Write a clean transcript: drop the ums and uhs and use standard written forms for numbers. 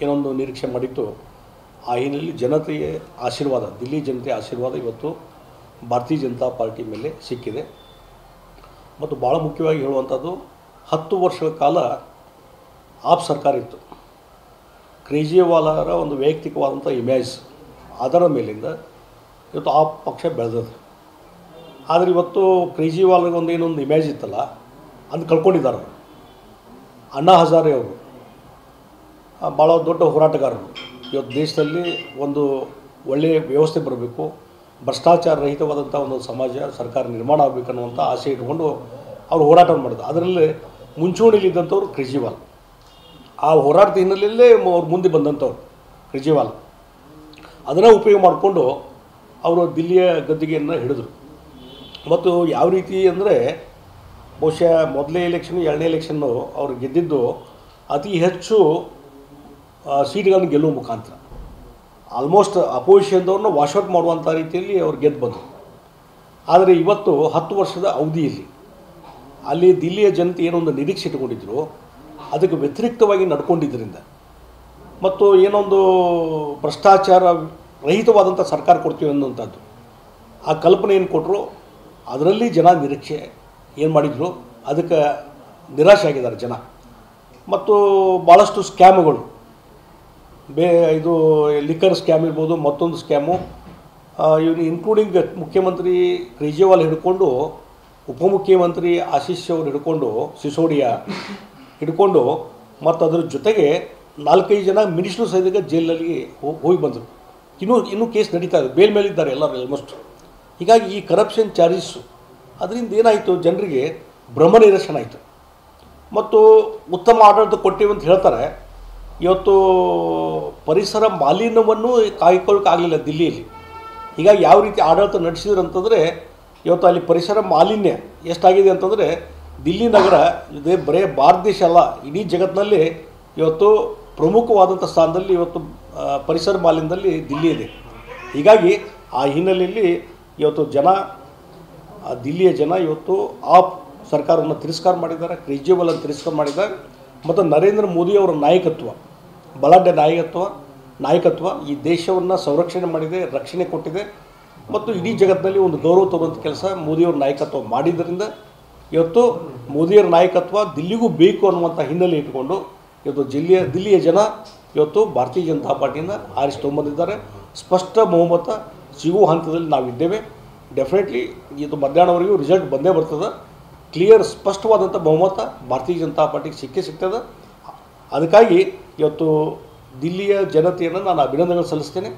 ಏನೊಂದು ನಿರೀಕ್ಷೆ ಮಾಡಿತ್ತು ಆ ಹಿನ್ನೆಲೆಯಲ್ಲಿ ಜನತೆಯ ಆಶೀರ್ವಾದ, ದಿಲ್ಲಿ ಜನತೆಯ ಆಶೀರ್ವಾದ ಇವತ್ತು ಭಾರತೀಯ ಜನತಾ ಪಾರ್ಟಿ ಮೇಲೆ ಸಿಕ್ಕಿದೆ. ಮತ್ತು ಭಾಳ ಮುಖ್ಯವಾಗಿ ಹೇಳುವಂಥದ್ದು, 10 ವರ್ಷಗಳ ಕಾಲ ಆಪ್ ಸರ್ಕಾರ ಇತ್ತು. ಕೇಜ್ರಿವಾಲರ ಒಂದು ವೈಯಕ್ತಿಕವಾದಂಥ ಇಮೇಜ್ ಅದರ ಮೇಲಿಂದ ಇವತ್ತು ಆಪ್ ಪಕ್ಷ ಬೆಳೆದದು. ಆದರೆ ಇವತ್ತು ಕೇಜ್ರಿವಾಲ್ಗೆ ಏನೊಂದು ಇಮೇಜ್ ಇತ್ತಲ್ಲ, ಅದು ಕಳ್ಕೊಂಡಿದ್ದಾರೆ. ಅಣ್ಣಾ ಹಜಾರೆ ಅವರು ಭಾಳ ದೊಡ್ಡ ಹೋರಾಟಗಾರರು. ಇವತ್ತು ದೇಶದಲ್ಲಿ ಒಂದು ಒಳ್ಳೆಯ ವ್ಯವಸ್ಥೆ ಬರಬೇಕು, ಭ್ರಷ್ಟಾಚಾರ ರಹಿತವಾದಂಥ ಒಂದು ಸಮಾಜ ಸರ್ಕಾರ ನಿರ್ಮಾಣ ಆಗಬೇಕನ್ನುವಂಥ ಆಸೆ ಇಟ್ಕೊಂಡು ಅವರು ಹೋರಾಟ ಮಾಡಿದ್ರು. ಅದರಲ್ಲಿ ಮುಂಚೂಣಿಲಿದ್ದಂಥವ್ರು ಕೇಜ್ರಿವಾಲ್. ಆ ಹೋರಾಟದ ಹಿನ್ನೆಲೆಯಲ್ಲೇ ಅವ್ರು ಮುಂದೆ ಬಂದಂಥವ್ರು ಕೇಜ್ರಿವಾಲ್. ಅದನ್ನು ಉಪಯೋಗ ಮಾಡಿಕೊಂಡು ಅವರು ದಿಲ್ಲಿಯ ಗದ್ದುಗೆಯನ್ನು ಹಿಡಿದ್ರು. ಮತ್ತು ಯಾವ ರೀತಿ ಅಂದರೆ, ಬಹುಶಃ ಮೊದಲನೇ ಎಲೆಕ್ಷನ್, ಎರಡನೇ ಎಲೆಕ್ಷನ್ನು ಅವರು ಗೆದ್ದಿದ್ದು ಅತಿ ಹೆಚ್ಚು ಸೀಟ್ಗಳನ್ನು ಗೆಲ್ಲುವ ಮುಖಾಂತರ. ಆಲ್ಮೋಸ್ಟ್ ಅಪೋಸಿಷನ್ದವ್ರನ್ನ ವಾಶೌಟ್ ಮಾಡುವಂಥ ರೀತಿಯಲ್ಲಿ ಅವ್ರು ಗೆದ್ದು ಬಂದರು. ಆದರೆ ಇವತ್ತು 10 ವರ್ಷದ ಅವಧಿಯಲ್ಲಿ ಅಲ್ಲಿ ದಿಲ್ಲಿಯ ಜನತೆ ಏನೊಂದು ನಿರೀಕ್ಷೆ ಇಟ್ಕೊಂಡಿದ್ರು, ಅದಕ್ಕೆ ವ್ಯತಿರಿಕ್ತವಾಗಿ ನಡ್ಕೊಂಡಿದ್ದರಿಂದ ಮತ್ತು ಏನೊಂದು ಭ್ರಷ್ಟಾಚಾರ ರಹಿತವಾದಂಥ ಸರ್ಕಾರ ಕೊಡ್ತೀವಿ ಅನ್ನುವಂಥದ್ದು ಆ ಕಲ್ಪನೆ ಏನು ಕೊಟ್ಟರು, ಅದರಲ್ಲಿ ಜನ ನಿರೀಕ್ಷೆ ಏನು ಮಾಡಿದರು, ಅದಕ್ಕೆ ನಿರಾಶೆ ಆಗಿದ್ದಾರೆ ಜನ. ಮತ್ತು ಭಾಳಷ್ಟು ಸ್ಕ್ಯಾಮ್ಗಳು, ಇದು ಲಿಕ್ಕರ್ ಸ್ಕ್ಯಾಮ್ ಇರ್ಬೋದು, ಮತ್ತೊಂದು ಸ್ಕ್ಯಾಮು, ಇವನು ಇನ್ಕ್ಲೂಡಿಂಗ್ ಮುಖ್ಯಮಂತ್ರಿ ಕೇಜ್ರಿವಾಲ್ ಹಿಡ್ಕೊಂಡು ಉಪಮುಖ್ಯಮಂತ್ರಿ ಆಶೀಶ್ ಅವರು ಹಿಡ್ಕೊಂಡು, ಸಿಸೋಡಿಯಾ ಹಿಡ್ಕೊಂಡು, ಮತ್ತು ಅದರ ಜೊತೆಗೆ 4-5 ಜನ ಮಿನಿಸ್ಟ್ರು ಸಹಿತ ಜೈಲಲ್ಲಿ ಹೋಗಿ ಬಂದರು. ಇನ್ನೂ ಕೇಸ್ ನಡೀತಾ ಇದೆ, ಬೇಲ್ ಮೇಲಿದ್ದಾರೆ ಎಲ್ಲರೂ ಆಲ್ಮೋಸ್ಟ್. ಹೀಗಾಗಿ ಈ ಕರಪ್ಷನ್ ಚಾರ್ಜಸ್ಸು ಅದರಿಂದ ಏನಾಯಿತು, ಜನರಿಗೆ ಭ್ರಮ ನಿರಸನ ಆಯಿತು. ಮತ್ತು ಉತ್ತಮ ಆಡಳಿತ ಕೊಟ್ಟಿವಿ ಅಂತ ಹೇಳ್ತಾರೆ. ಇವತ್ತು ಪರಿಸರ ಮಾಲಿನ್ಯವನ್ನು ಕಾಯ್ಕೊಳ್ಳೋಕ್ಕಾಗಲಿಲ್ಲ ದಿಲ್ಲಿಯಲ್ಲಿ. ಹೀಗಾಗಿ ಯಾವ ರೀತಿ ಆಡಳಿತ ನಡೆಸಿದ್ರು ಅಂತಂದರೆ, ಇವತ್ತು ಅಲ್ಲಿ ಪರಿಸರ ಮಾಲಿನ್ಯ ಎಷ್ಟಾಗಿದೆ ಅಂತಂದರೆ, ದಿಲ್ಲಿ ನಗರ ಇದೇ ಬರೇ ಭಾರತ ದೇಶ ಅಲ್ಲ, ಇಡೀ ಜಗತ್ತಿನಲ್ಲಿ ಇವತ್ತು ಪ್ರಮುಖವಾದಂಥ ಸ್ಥಾನದಲ್ಲಿ ಇವತ್ತು ಪರಿಸರ ಮಾಲಿನ್ಯದಲ್ಲಿ ದಿಲ್ಲಿ ಇದೆ. ಹೀಗಾಗಿ ಆ ಹಿನ್ನೆಲೆಯಲ್ಲಿ ಇವತ್ತು ದಿಲ್ಲಿಯ ಜನ ಇವತ್ತು ಆಪ್ ಸರ್ಕಾರವನ್ನು ತಿರಸ್ಕಾರ ಮಾಡಿದ್ದಾರೆ, ಕೇಜ್ರಿವಾಲನ್ನು ತಿರಸ್ಕಾರ ಮಾಡಿದ್ದಾರೆ. ಮತ್ತು ನರೇಂದ್ರ ಮೋದಿಯವರ ನಾಯಕತ್ವ, ಬಲಾಢ್ಯ ನಾಯಕತ್ವ ಈ ದೇಶವನ್ನು ಸಂರಕ್ಷಣೆ ಮಾಡಿದೆ, ರಕ್ಷಣೆ ಕೊಟ್ಟಿದೆ. ಮತ್ತು ಇಡೀ ಜಗತ್ತಿನಲ್ಲಿ ಒಂದು ಗೌರವ ತರುವಂಥ ಕೆಲಸ ಮೋದಿಯವರ ನಾಯಕತ್ವ ಮಾಡಿದ್ದರಿಂದ ಇವತ್ತು ಮೋದಿಯವರ ನಾಯಕತ್ವ ದಿಲ್ಲಿಗೂ ಬೇಕು ಅನ್ನುವಂಥ ಹಿನ್ನೆಲೆ ಇಟ್ಟುಕೊಂಡು ಇವತ್ತು ದಿಲ್ಲಿಯ ಜನ ಇವತ್ತು ಭಾರತೀಯ ಜನತಾ ಪಾರ್ಟಿಯಿಂದ ಆರಿಸಿ ತೊಗೊಂಬಂದಿದ್ದಾರೆ. ಸ್ಪಷ್ಟ ಬಹುಮತ ಸಿಗುವ ಹಂತದಲ್ಲಿ ನಾವಿದ್ದೇವೆ. ಡೆಫಿನೆಟ್ಲಿ ಇದು ಮಧ್ಯಾಹ್ನವರೆಗೂ ರಿಸಲ್ಟ್ ಬಂದೇ ಬರ್ತದೆ. ಕ್ಲಿಯರ್ ಸ್ಪಷ್ಟವಾದಂಥ ಬಹುಮತ ಭಾರತೀಯ ಜನತಾ ಪಾರ್ಟಿಗೆ ಸಿಗ್ತದೆ. ಅದಕ್ಕಾಗಿ ಇವತ್ತು ದಿಲ್ಲಿಯ ಜನತೆಯನ್ನು ನಾನು ಅಭಿನಂದನೆ ಸಲ್ಲಿಸ್ತೇನೆ.